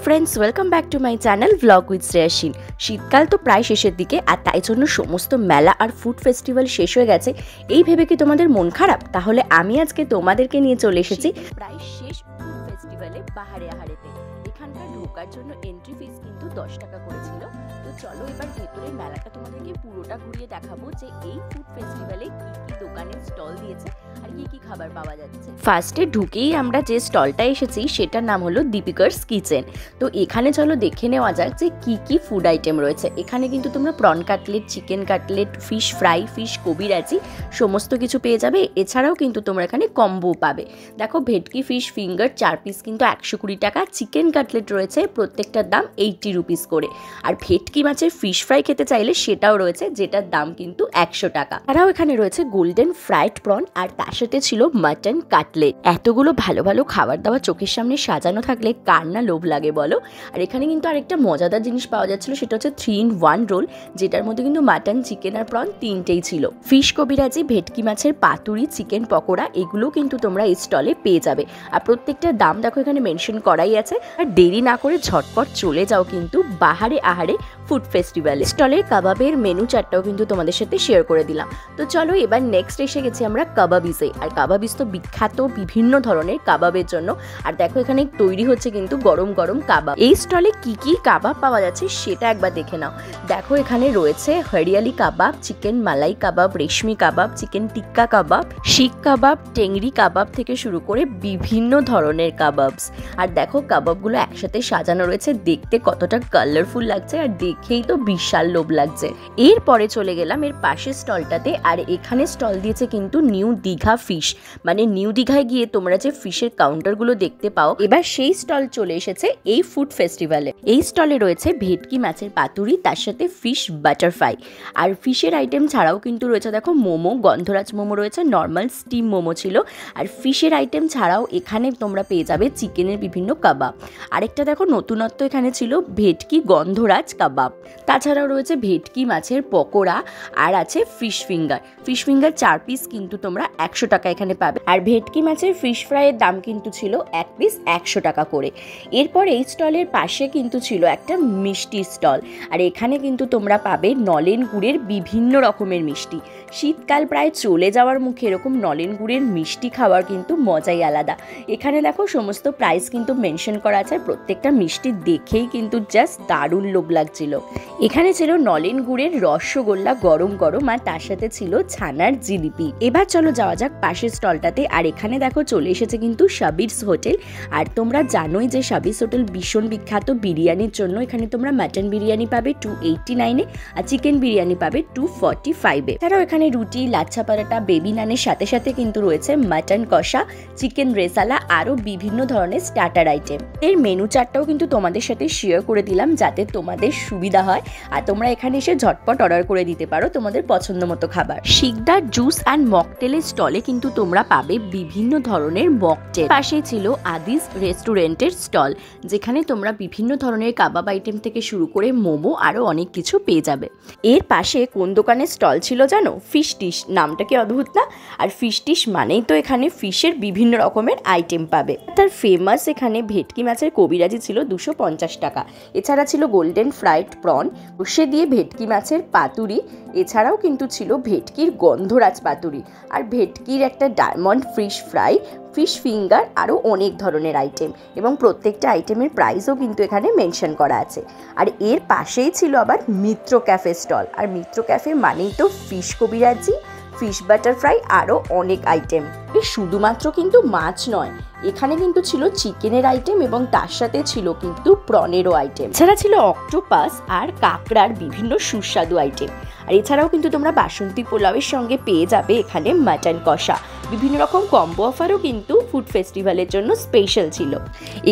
Friends welcome back to my channel vlog with Shreyasheel. शीतकाल तो प्राय शेषेर दिके और ताई जोन्नो समस्त मेला और फूड फेस्टिवल शेष हो गेছে। এই ভেবে কি তোমাদের মন খারাপ? তাহলে আমি আজকে তোমাদেরকে নিয়ে চলে এসেছি প্রায় শেষ ফুড ফেস্টিভ্যালে বাহারে আহারেতে। এখানকার ঢোকার জন্য এন্ট্রি ফিস কিন্তু 10 টাকা করেছিল। তো চলো এবার ভেতরের মেলাটা তোমাদেরকে পুরোটা ঘুরিয়ে দেখাবো যে এই ফুড ফেস্টিভ্যালে কি কি দোকানের স্টল দিয়েছে আর কি কি খাবার পাওয়া যাচ্ছে। ফার্স্টে ঢুকেই আমরা যে স্টলটা এসেছি সেটার নাম হলো দীপিকাস কিচেন। তো এখানে চলো দেখে নেওয়া যাক যে কি কি ফুড আইটেম রয়েছে। এখানে কিন্তু তোমরা prawn cutlet, chicken cutlet, fish fry, fish কবিরাজি সমস্ত কিছু পেয়ে যাবে। এছাড়াও কিন্তু তোমরা এখানে কম্বো পাবে। দেখো ভেটকি ফিশ ফিঙ্গার 4 পিস কিন্তু 120 টাকা, চিকেন কাটলেট রয়েছে প্রত্যেকটার দাম 80 রুপিস করে, আর ভেটকি মাছের ফিশ ফ্রাই খেতে চাইলে সেটাও রয়েছে যেটার দাম কিন্তু 100 টাকা। এছাড়াও এখানে রয়েছে গোল্ডেন ফ্রাইড প্রন আর তার সাথে ছিল মাটন কাটলেট। এতগুলো ভালো ভালো খাবার দাবার চোখের সামনে সাজানো থাকলে কার না লোভ লাগে বলো। আর এখানে কিন্তু আরেকটা মজাদার জিনিস পাওয়া যাচ্ছিল, সেটা হচ্ছে 3-in-1 রোল, যেটার মধ্যে কিন্তু মাটন, চিকেন আর প্রন তিনটেই ছিল। ফিশ কবিরাজি, ভেটকি মাছের পাতুরি, চিকেন পকোড়া এগুলো কিন্তু তোমরা এই স্টলে পেয়ে যাবে। আর প্রত্যেকটার দাম দেখো এখানে মেনশন করাই আছে। আর দেরি না করে ঝটপট চলে যাও কিন্তু বাহারে আহারে ফুড ফেস্টিভ্যালে। স্টলের কাবাবের মেনু চার্টটাও কিন্তু তোমাদের সাথে শেয়ার করে দিলাম। তো চলো এবার নেক্সট এসে গেছি আমরা কাবাবিসে। আর কাবাবিস তো বিখ্যাত বিভিন্ন ধরনের কাবাবের জন্য। আর দেখো এখানে তৈরি হচ্ছে কিন্তু গরম গরম কাবাব। এই স্টলে কি কি কাবাব পাওয়া যাচ্ছে সেটা একবার দেখে নাও। দেখো এখানে রয়েছে হরিয়ালি কাবাব, চিকেন মালাই কাবাব, রেশমি কাবাব, চিকেন টিক্কা কাবাব, শিক কাবাব, টেংরি কাবাব থেকে শুরু করে বিভিন্ন ধরনের কাবাবস। আর দেখো কাবাবগুলো একসাথে সাজানো রয়েছে, দেখতে কতটা কালারফুল লাগছে আর দেখেই তো বিশাল লোভ লাগছে। এরপরে চলে গেলাম এর পাশের স্টলটাতে। আর এখানে স্টল দিয়েছে কিন্তু নিউ দীঘা ফিশ, মানে নিউ দীঘায় গিয়ে তোমরা যে ফিশের কাউন্টারগুলো দেখতে পাও, এবার সেই স্টল চলে এসেছে এই ফুড ফেস্টিভ্যালে। এই স্টলে রয়েছে ভেটকি মাছের পাতুরি, তার সাথে ফিশ বাটারফ্রাই। আর ফিশের আইটেম ছাড়াও কিন্তু রয়েছে দেখো মোমো, গন্ধরাজ মোমো রয়েছে, নর্মাল স্টিম মোমো ছিল। আর ফিশের আইটেম ছাড়াও এখানে তোমরা পেয়ে যাবে চিকেনের বিভিন্ন কাবাব। আরেকটা দেখো নতুনত্ব এখানে ছিল ভেটকি গন্ধরাজ কাবাব। তাছাড়াও রয়েছে ভেটকি মাছের পকোড়া আর আছে fish finger. Fish finger 4 piece কিন্তু তোমরা 100 টাকা এখানে পাবে। আর ভেটকি মাছের ফিশ ফ্রাইয়ের দাম কিন্তু ছিল 1 পিস 100 টাকা করে। এরপর এই স্টলের পাশে কিন্তু ছিল একটা মিষ্টি স্টল। আর এখানে কিন্তু তোমরা পাবে নলেন গুড়ের বিভিন্ন রকমের মিষ্টি। শীতকাল প্রায় চলে যাওয়ার মুখে এরকম নলেন গুড়ের মিষ্টি খাওয়ার কিন্তু মজাই আলাদা। এখানে দেখো সমস্ত প্রাইস কিন্তু মেনশন করা আছে। প্রত্যেকটা মিষ্টি দেখেই কিন্তু জাস্ট দারুণ লোভ লাগছিল। এখানে ছিল নলেন গুড়ের রসগোল্লা গরম গরম, আর তার সাথে ছিল ছানার জিলিপি। এবার চলো যাওয়া যাক পাশের স্টলটাতে। আর এখানে দেখো চলে এসেছে কিন্তু শাবিরস হোটেল। আর তোমরা জানোই যে শাবিরস হোটেল ভীষণ বিখ্যাত বিরিয়ানির জন্য। এখানে তোমরা মাটন বিরিয়ানি পাবে 289-এ, আর চিকেন বিরিয়ানি পাবে 245-এ। এছাড়াও এখানে রুটি, লাচ্ছা পরাটা, বেবি নানের সাথে সাথে কিন্তু রয়েছে মাটন কষা, চিকেন রেসালা, আরও বিভিন্ন ধরনের স্টার্টার আইটেম। এর মেনু চার্টটাও কিন্তু তোমাদের সাথে শেয়ার করে দিলাম যাতে তোমাদের সুবিধা হয় আর তোমরা এখানে এসে ঝটপট অর্ডার করে দিতে পারো তোমাদের পছন্দ মতো খাবার। শিকদার জুস অ্যান্ড মকটেলের স্টলে কিন্তু তোমরা পাবে বিভিন্ন ধরনের মকটেল। পাশে ছিল আদিস রেস্টুরেন্টের স্টল, যেখানে তোমরা বিভিন্ন ধরনের কাবাব আইটেম থেকে শুরু করে মোমো আরও অনেক কিছু পেয়ে যাবে। এর পাশে কোন দোকানের স্টল ছিল জানো? Fish dish. নামটা কি অদ্ভুত না? আর ফিশ ডিশ মানেই তো এখানে ফিশের বিভিন্ন রকমের আইটেম পাবে। তার ফেমাস এখানে ভেটকি মাছের কবিরাজি ছিল 250 টাকা। এছাড়া ছিল গোল্ডেন ফ্রাইড প্রন, সে দিয়ে ভেটকি মাছের পাতুরি। এছাড়াও কিন্তু ছিল ভেটকির গন্ধরাজ পাতুরি, আর ভেটকির একটা diamond fish fry, fish finger, আরও অনেক ধরনের আইটেম। এবং প্রত্যেকটা আইটেমের প্রাইসও কিন্তু এখানে মেনশন করা আছে। আর এর পাশেই ছিল আবার মিত্র ক্যাফে স্টল। আর মিত্র ক্যাফে মানেই তো ফিশ কবিরাজি, ফিশ বাটারফ্রাই, আরও অনেক আইটেম। শুধুমাত্র কিন্তু মাছ নয়, এখানে কিন্তু ছিল চিকেনের আইটেম এবং তার সাথে ছিল কিন্তু প্রনেরও আইটেম। এছাড়া ছিল অক্টোপাস আর কাঁকড়ার বিভিন্ন সুস্বাদু আইটেম। আর এছাড়াও কিন্তু তোমরা বাসন্তী পোলাওয়ের সঙ্গে পেয়ে যাবে এখানে মাটন কষা। বিভিন্ন রকম কম্বো অফারও কিন্তু ফুড ফেস্টিভ্যালের জন্য স্পেশাল ছিল।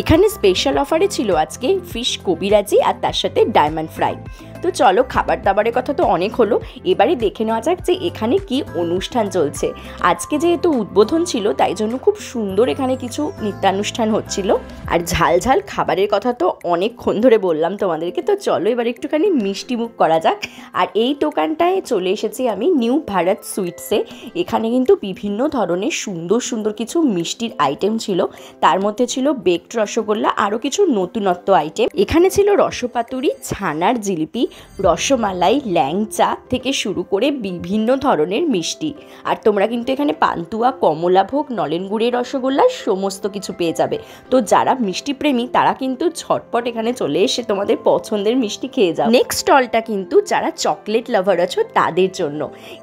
এখানে স্পেশাল অফারে ছিল আজকে ফিশ কবিরাজি আর তার সাথে ডায়মন্ড ফ্রাই। তো চলো, খাবার দাবারের কথা তো অনেক হলো, এবারে দেখে নেওয়া যাক যে এখানে কি অনুষ্ঠান চলছে। আজকে যেহেতু উদ্বোধন ছিল তাই জন্য খুব সুন্দর এখানে কিছু নৃত্যানুষ্ঠান হচ্ছিল। আর ঝাল ঝাল খাবারের কথা তো অনেকক্ষণ ধরে বললাম তোমাদেরকে, তো চলো এবার একটুখানি মিষ্টি মুখ করা যাক। আর এই দোকানটায় চলে এসেছি আমি নিউ ভারত সুইটসে। এখানে কিন্তু বিভিন্ন ধরনের সুন্দর সুন্দর কিছু মিষ্টির আইটেম ছিল, তার মধ্যে ছিল বেকড রসগোল্লা, আরও কিছু নতুনত্ব আইটেম। এখানে ছিল রসপাতুরি, ছানার জিলিপি, রসমালাই, ল্যাংচা থেকে শুরু করে বিভিন্ন ধরনের মিষ্টি। আর তোমরা কিন্তু এখানে পান্তুয়া, কমলাভোগ, নলেন গুড়ের রসগোল্লা সমস্ত কিছু পেয়ে যাবে। তো যারা মিষ্টি প্রেমী তারা কিন্তু ঝটপট এখানে চলে এসে তোমাদের পছন্দের মিষ্টি খেয়ে যাও। নেক্সট স্টলটা কিন্তু যারা চকলেট লাভার আছো তাদের জন্য।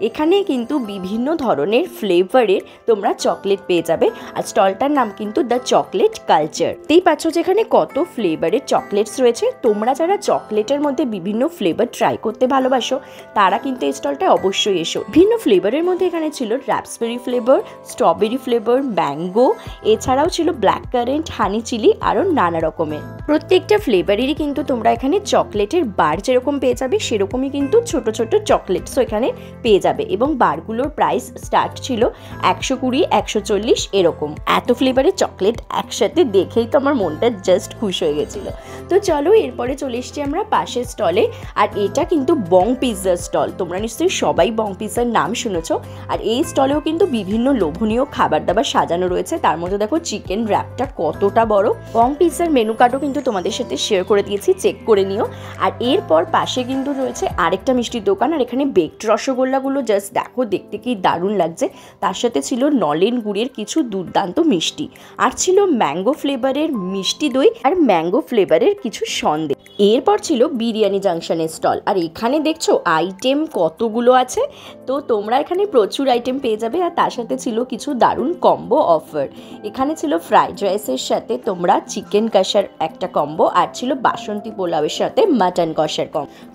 এখানে কিন্তু বিভিন্ন ধরনের ফ্লেভারের তোমরা চকলেট পেয়ে যাবে। আর স্টলটার নাম কিন্তু দ্য চকলেট কালচার। তেই পাচ্ছ যেখানে কত ফ্লেভারের চকলেটস রয়েছে। তোমরা যারা চকলেটের মধ্যে বিভিন্ন ফ্লেভার ট্রাই করতে ভালোবাসো তারা কিন্তু এই স্টলটায় অবশ্যই এসো। ভিন্ন ফ্লেভারের মধ্যে এখানে ছিল রাপসবেরি ফ্লেভার, স্ট্রবেরি ফ্লেভার, ম্যাঙ্গো, এছাড়াও ছিল ব্ল্যাক কারেন্ট, হানি চিলি, আরও নানা রকমের। প্রত্যেকটা ফ্লেভারেরই কিন্তু তোমরা এখানে চকলেটের বার যেরকম পেয়ে যাবে সেরকমই কিন্তু ছোট ছোট চকলেটসও এখানে পেয়ে যাবে। এবং বারগুলোর প্রাইস স্টার্ট ছিল 120, 140 এরকম। এত ফ্লেভারের চকলেট একসাথে দেখেই তো আমার মনটা জাস্ট খুশ হয়ে গেছিলো। তো চলো এরপরে চলে এসছি আমরা পাশের স্টলে। আর এটা কিন্তু বং পিৎজার স্টল। তোমরা নিশ্চয়ই সবাই বং পিৎজার নাম শুনেছ। আর এই স্টলেও কিন্তু বিভিন্ন লোভনীয় খাবার দাবার সাজানো রয়েছে। তার মধ্যে দেখো চিকেন র্যাপটা কতটা বড়। বং পিৎজার মেনু কার্ডও কিন্তু তোমাদের সাথে শেয়ার করে দিয়েছি, চেক করে নিও। আর এরপর পাশে কিন্তু রয়েছে আরেকটা মিষ্টির দোকান। আর এখানে বেকড রসগোল্লাগুলো জাস্ট দেখো, দেখতে কি দারুণ লাগছে। তার সাথে ছিল নলেন গুড়ের কিছু দুর্দান্ত মিষ্টি, আর ছিল ম্যাঙ্গো ফ্লেভারের মিষ্টি দই, আর ম্যাঙ্গো ফ্লেভারের কিছু সন্দেশ। এরপর ছিল বিরিয়ানি জাংশনের স্টল। আর এখানে দেখছো আইটেম কতগুলো আছে। তো তোমরা এখানে প্রচুর আইটেম পেয়ে যাবে। আর তার সাথে ছিল কিছু দারুণ কম্বো অফার। এখানে ছিল ফ্রাইড রাইসের সাথে তোমরা চিকেন কষার একটা কম্বো, আর ছিল বাসন্তী পোলাওয়ের সাথে মাটন কষার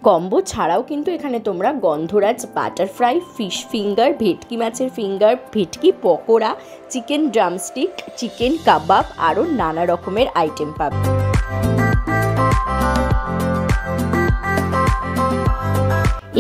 কম্বো। ছাড়াও কিন্তু এখানে তোমরা গন্ধরাজ বাটারফ্রাই, ফিশ ফিঙ্গার, ভেটকি মাছের ফিঙ্গার, ভেটকি পকোড়া, চিকেন ড্রামস্টিক, চিকেন কাবাব, আরও নানা রকমের আইটেম পাবে।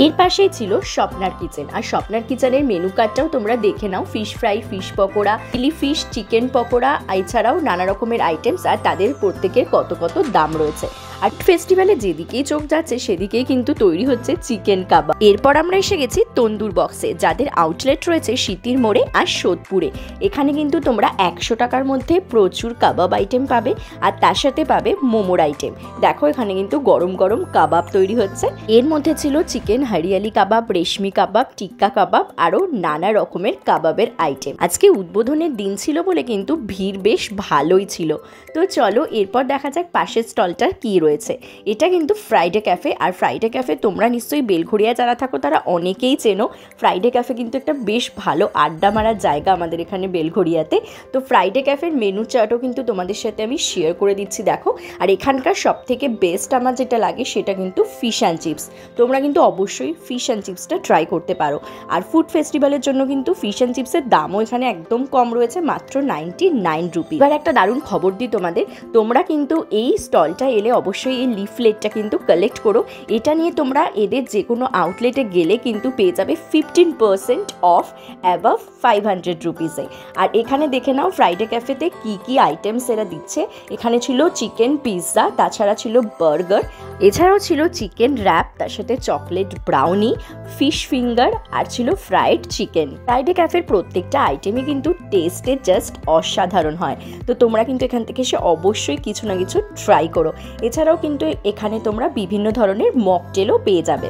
এর পাশেই ছিল স্বপ্নার কিচেন। আর স্বপ্নার কিচেনের মেনু কার্ডটাও তোমরা দেখে নাও। Fish fry, fish pakora, chilli fish, chicken pakora, এছাড়াও নানা রকমের আইটেমস। আর তাদের প্রত্যেকের কত কত দাম রয়েছে। আর ফেস্টিভ্যালে যেদিকেই চোখ যাচ্ছে সেদিকেই কিন্তু তৈরি হচ্ছে চিকেন কাবাব। এরপর আমরা এসে গেছি তন্দুর বক্সে, যাদের আউটলেট রয়েছে সিতির মোড়ে আর সোদপুরে। এখানে কিন্তু তোমরা 100 টাকার মধ্যে প্রচুর কাবাব আইটেম পাবে, আর তার সাথে পাবে মোমোর আইটেম। দেখো এখানে কিন্তু গরম গরম কাবাব তৈরি হচ্ছে। এর মধ্যে ছিল চিকেন হরিয়ালি কাবাব, রেশমি কাবাব, টিক্কা কাবাব, আরও নানা রকমের কাবাবের আইটেম। আজকে উদ্বোধনের দিন ছিল বলে কিন্তু ভিড় বেশ ভালোই ছিল। তো চলো এরপর দেখা যাক পাশের স্টলটার কি রয়েছে। এটা কিন্তু ফ্রাইডে ক্যাফে। আর ফ্রাইডে ক্যাফে তোমরা নিশ্চয়ই বেলঘড়িয়া যারা থাকো তারা অনেকেই চেনো। ফ্রাইডে ক্যাফে কিন্তু একটা বেশ ভালো আড্ডা মারার জায়গা আমাদের এখানে বেলঘড়িয়াতে। তো ফ্রাইডে ক্যাফের মেনু চার্টও কিন্তু তোমাদের সাথে আমি শেয়ার করে দিচ্ছি, দেখো। আর এখানকার সব থেকে বেস্ট আমার যেটা লাগে সেটা কিন্তু ফিশ অ্যান্ড চিপস। তোমরা কিন্তু অবশ্যই ফিশ অ্যান্ড চিপসটা ট্রাই করতে পারো। আর ফুড ফেস্টিভ্যালের জন্য কিন্তু ফিশ অ্যান্ড চিপসের দামও এখানে একদম কম রয়েছে, মাত্র 99 রুপি। এবার একটা দারুণ খবর দিই তোমাদের, তোমরা কিন্তু এই স্টলটা এলে অবশ্যই এই লিফলেটটা কিন্তু কালেক্ট করো। এটা নিয়ে তোমরা এদের যে কোনো আউটলেটে গেলে কিন্তু পেয়ে যাবে 15% অফ অ্যাবাভ 500 রুপিসে। আর এখানে দেখে নাও ফ্রাইডে ক্যাফেতে কি কি আইটেমস এরা দিচ্ছে। এখানে ছিল চিকেন পিৎজা, তাছাড়া ছিল বার্গার, এছাড়াও ছিল চিকেন র্যাপ, তার সাথে চকলেট ব্রাউনি, ফিশ ফিঙ্গার, আর ছিল ফ্রাইড চিকেন। ফ্রাইডে ক্যাফের প্রত্যেকটা আইটেমই কিন্তু টেস্টে জাস্ট অসাধারণ হয়। তো তোমরা কিন্তু এখান থেকে এসে অবশ্যই কিছু না কিছু ট্রাই করো। এছাড়াও কিন্তু এখানে তোমরা বিভিন্ন ধরনের মকটেলও পেয়ে যাবে।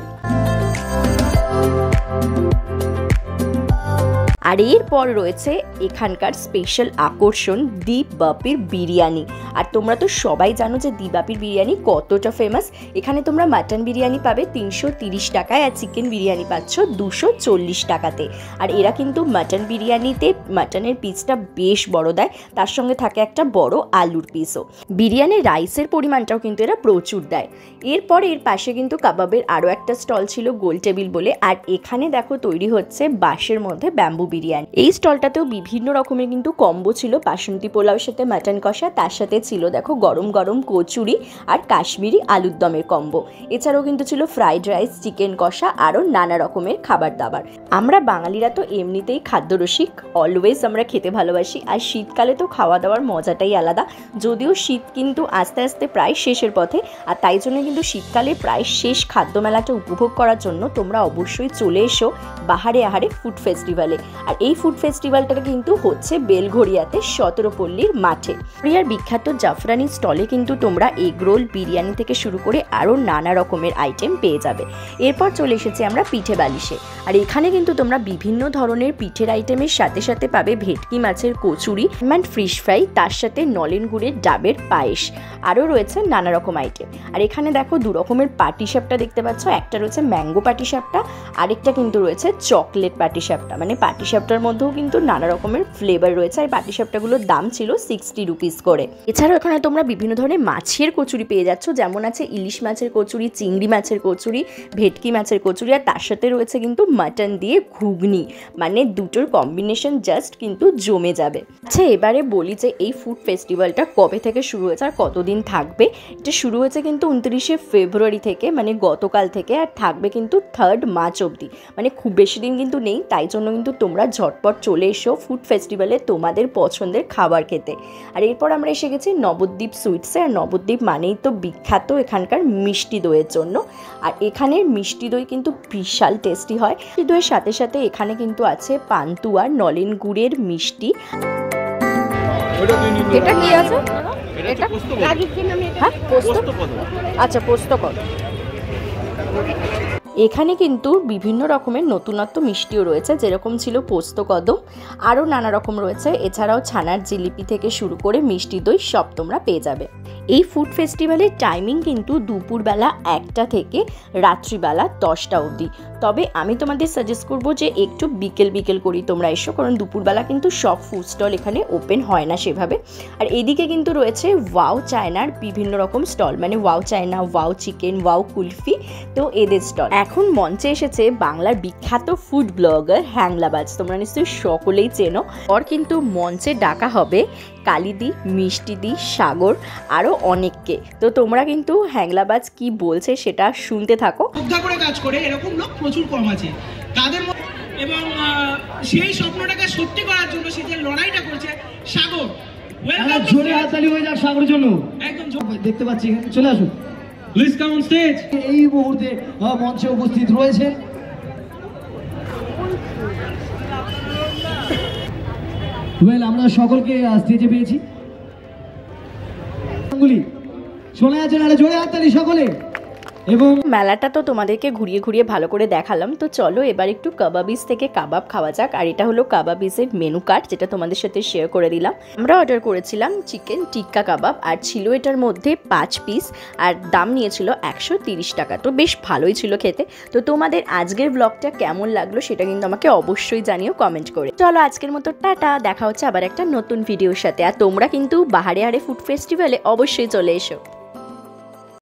আর এরপর রয়েছে এখানকার স্পেশাল আকর্ষণ দি বাপির বিরিয়ানি। আর তোমরা তো সবাই জানো যে দি বাপির বিরিয়ানি কতটা ফেমাস। এখানে তোমরা মাটন বিরিয়ানি পাবে 330 টাকায়, আর চিকেন বিরিয়ানি পাচ্ছ 240 টাকাতে। আর এরা কিন্তু মাটন বিরিয়ানিতে মাটনের পিসটা বেশ বড় দেয়, তার সঙ্গে থাকে একটা বড় আলুর পিসও। বিরিয়ানির রাইসের পরিমাণটাও কিন্তু এরা প্রচুর দেয়। এরপর এর পাশে কিন্তু কাবাবের আরও একটা স্টল ছিল গোল টেবিল বলে। আর এখানে দেখো তৈরি হচ্ছে বাঁশের মধ্যে ব্যাম্বু বিরিয়ানি। বিরিয়ানি। এই স্টলটাতেও বিভিন্ন রকমের কিন্তু কম্বো ছিল, বাসন্তী পোলাওর সাথে মাটন কষা, তার সাথে ছিল দেখো গরম গরম কচুরি আর কাশ্মীরি আলুর দমের কম্বো। এছাড়াও কিন্তু ছিল ফ্রাইড রাইস, চিকেন কষা, আরও নানা রকমের খাবার দাবার। আমরা বাঙালিরা তো এমনিতেই খাদ্যরসিক, অলওয়েজ আমরা খেতে ভালোবাসি, আর শীতকালে তো খাওয়া দাওয়ার মজাটাই আলাদা। যদিও শীত কিন্তু আস্তে আস্তে প্রায় শেষের পথে, আর তাই জন্য কিন্তু শীতকালে প্রায় শেষ খাদ্য মেলাটা উপভোগ করার জন্য তোমরা অবশ্যই চলে এসো বাহারে আহারে ফুড ফেস্টিভ্যালে। আর এই ফুড ফেস্টিভ্যালটা কিন্তু হচ্ছে বেলঘড়িয়াতে সতেরোপল্লীর মাঠে। প্রিয়ার বিখ্যাত জাফরানি স্টলে কিন্তু তোমরা এগ রোল, বিরিয়ানি থেকে শুরু করে আরও নানা রকমের আইটেম পেয়ে যাবে। এরপর চলে এসেছি আমরা পিঠে বালিশে, আর এখানে কিন্তু তোমরা বিভিন্ন ধরনের পিঠের আইটেমের সাথে সাথে পাবে ভেটকি মাছের কচুরি অ্যান্ড ফিশ ফ্রাই, তার সাথে নলেন গুড়ের ডাবের পায়েস, আরও রয়েছে নানা রকম আইটেম। আর এখানে দেখো দু রকমের পাটিসাপটা দেখতে পাচ্ছ, একটা রয়েছে ম্যাঙ্গো পাটিসাপটা, আরেকটা কিন্তু রয়েছে চকলেট পাটিসাপটা। মানে পাটিসাপটার মধ্যেও কিন্তু নানা রকমের ফ্লেভার রয়েছে, আর পাটিসাপটাগুলোর দাম ছিল 60 রুপিস করে। এছাড়াও এখানে তোমরা বিভিন্ন ধরনের মাছের কচুরি পেয়ে যাচ্ছ, যেমন আছে ইলিশ মাছের কচুরি, চিংড়ি মাছের কচুরি, ভেটকি মাছের কচুরি, আর তার সাথে রয়েছে কিন্তু মাটন দিয়ে ঘুগনি। মানে দুটোর কম্বিনেশন জাস্ট কিন্তু জমে যাবে। আচ্ছা, এবারে বলি যে এই ফুড ফেস্টিভ্যালটা কবে থেকে শুরু হয়েছে আর কতদিন থাকবে। এটা শুরু হয়েছে কিন্তু 29শে ফেব্রুয়ারি থেকে, মানে গতকাল থেকে, আর থাকবে কিন্তু 3rd মার্চ অবধি। মানে খুব বেশি দিন কিন্তু নেই, তাই জন্য কিন্তু তোমরা ঝটপট চলে এসো ফুড ফেস্টিভ্যালে তোমাদের পছন্দের খাবার খেতে। আর এরপর আমরা এসে গেছি নবদ্বীপ সুইটসে। আর নবদ্বীপ মানেই তো বিখ্যাত এখানকার মিষ্টি দইয়ের জন্য, আর এখানের মিষ্টি দই কিন্তু বিশাল টেস্টি হয়। মিষ্টি দইয়ের সাথে সাথে এখানে কিন্তু আছে পান্তুয়া, নলেন গুড়ের মিষ্টি। এটা কি আছে? এটা হ্যাঁ, পোস্ত। আচ্ছা, পোস্ত কত? এখানে কিন্তু বিভিন্ন রকমের নতুনত্ব মিষ্টিও রয়েছে, যেরকম ছিল পোস্ত কদম, আরও নানা রকম রয়েছে। এছাড়াও ছানার জিলিপি থেকে শুরু করে মিষ্টি দই সব তোমরা পেয়ে যাবে। এই ফুড ফেস্টিভ্যালের টাইমিং কিন্তু দুপুরবেলা 1টা থেকে রাত্রিবেলা 10টা অবধি। তবে আমি তোমাদের সাজেস্ট করবো যে একটু বিকেল করি তোমরা এসো, কারণ দুপুরবেলা কিন্তু সব ফুড স্টল এখানে ওপেন হয় না সেভাবে। আর এদিকে কিন্তু রয়েছে ওয়াও চায়নার বিভিন্ন রকম স্টল, মানে wow China, wow chicken, wow kulfi, তো এদের স্টল। এখন মঞ্চে এসেছে বাংলার বিখ্যাত ফুড ব্লগার হ্যাংলাবাজ, তোমরা নিশ্চয়ই সকলেই চেনো। ওর কিন্তু মঞ্চে ডাকা হবে কালিদি, মিষ্টিদি, সাগর, আরও অনেককে। তো তোমরা কিন্তু হ্যাংলাবাজ কি বলছে সেটা শুনতে থাকো। উদ্ধার করে কাজ করে এরকম লোক প্রচুর কম আছে তাদের, এবং সেই স্বপ্নটাকে সত্যি করার জন্য সে যে লড়াইটা করছে সাগর। জোরে হাততালি হয়ে যাক সাগরের জন্য। একদম দেখতে পাচ্ছি, চলে আসুন। Please come on stage. এই মুহূর্তে মঞ্চে উপস্থিত রয়েছেন আমরা সকলকে স্টেজে পেয়েছি। শোনা যাচ্ছে না? জোরে হাততালি সকলে। এবং মেলাটা তো তোমাদেরকে ঘুরিয়ে ঘুরিয়ে ভালো করে দেখালাম, তো চলো এবার একটু কাবাবিজ থেকে কাবাব খাওয়া যাক। আর এটা হলো কাবাবিজের মেনু কার্ড, যেটা তোমাদের সাথে শেয়ার করে দিলাম। আমরা অর্ডার করেছিলাম চিকেন টিক্কা কাবাব, আর ছিল এটার মধ্যে 5 পিস, আর দাম নিয়েছিল 130 টাকা। তো বেশ ভালোই ছিল খেতে। তো তোমাদের আজকের ব্লগটা কেমন লাগলো সেটা কিন্তু আমাকে অবশ্যই জানিও কমেন্ট করে। চলো আজকের মতো টাটা, দেখা হচ্ছে আবার একটা নতুন ভিডিওর সাথে। আর তোমরা কিন্তু বাহারে আহারে ফুড ফেস্টিভ্যালে অবশ্যই চলে এসো।